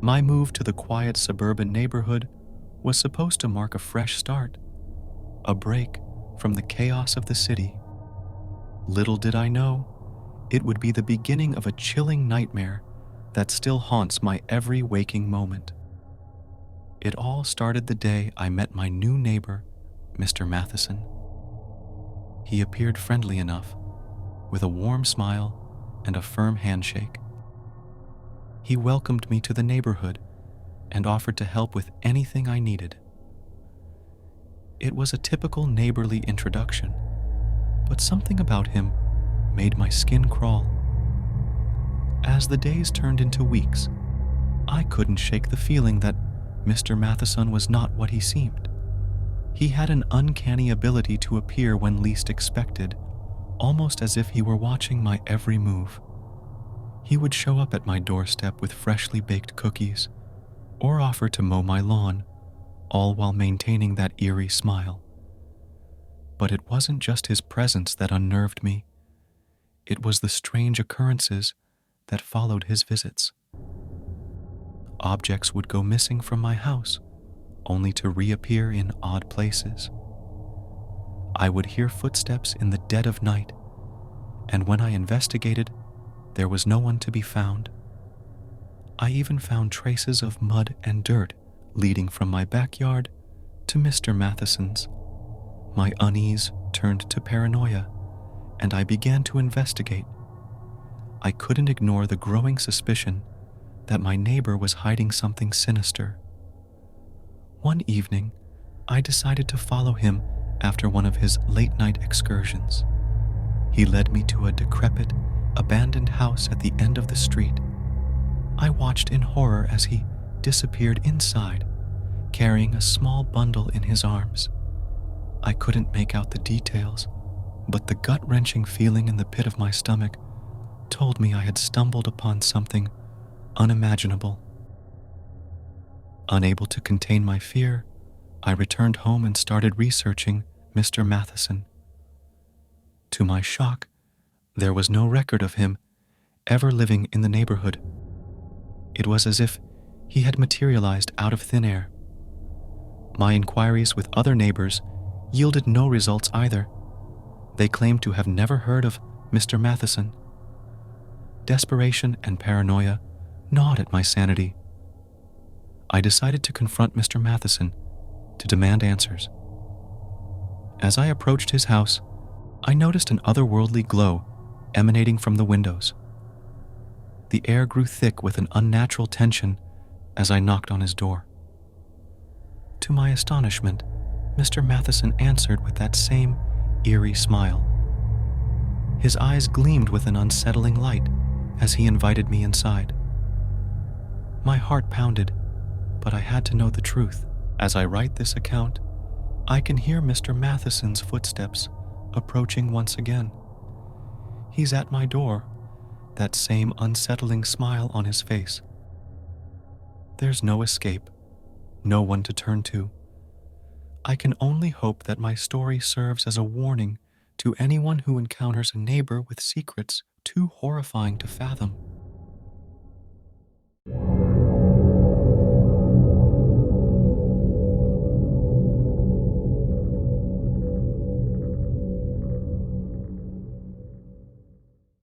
My move to the quiet suburban neighborhood was supposed to mark a fresh start, a break from the chaos of the city. Little did I know, it would be the beginning of a chilling nightmare that still haunts my every waking moment. It all started the day I met my new neighbor, Mr. Matheson. He appeared friendly enough, with a warm smile and a firm handshake. He welcomed me to the neighborhood and offered to help with anything I needed. It was a typical neighborly introduction, but something about him made my skin crawl. As the days turned into weeks, I couldn't shake the feeling that Mr. Matheson was not what he seemed. He had an uncanny ability to appear when least expected, almost as if he were watching my every move. He would show up at my doorstep with freshly baked cookies, or offer to mow my lawn, all while maintaining that eerie smile. But it wasn't just his presence that unnerved me. It was the strange occurrences that followed his visits. Objects would go missing from my house, only to reappear in odd places. I would hear footsteps in the dead of night, and when I investigated, there was no one to be found. I even found traces of mud and dirt leading from my backyard to Mr. Matheson's. My unease turned to paranoia, and I began to investigate. I couldn't ignore the growing suspicion that my neighbor was hiding something sinister. One evening, I decided to follow him after one of his late-night excursions. He led me to a decrepit, abandoned house at the end of the street. I watched in horror as he disappeared inside, carrying a small bundle in his arms. I couldn't make out the details, but the gut-wrenching feeling in the pit of my stomach told me I had stumbled upon something unimaginable. Unable to contain my fear, I returned home and started researching Mr. Matheson. To my shock, there was no record of him ever living in the neighborhood. It was as if he had materialized out of thin air. My inquiries with other neighbors yielded no results either. They claimed to have never heard of Mr. Matheson. Desperation and paranoia gnawed at my sanity. I decided to confront Mr. Matheson to demand answers. As I approached his house, I noticed an otherworldly glow emanating from the windows. The air grew thick with an unnatural tension as I knocked on his door. To my astonishment, Mr. Matheson answered with that same eerie smile. His eyes gleamed with an unsettling light as he invited me inside. My heart pounded, but I had to know the truth. As I write this account, I can hear Mr. Matheson's footsteps approaching once again. He's at my door, that same unsettling smile on his face. There's no escape, no one to turn to. I can only hope that my story serves as a warning to anyone who encounters a neighbor with secrets too horrifying to fathom.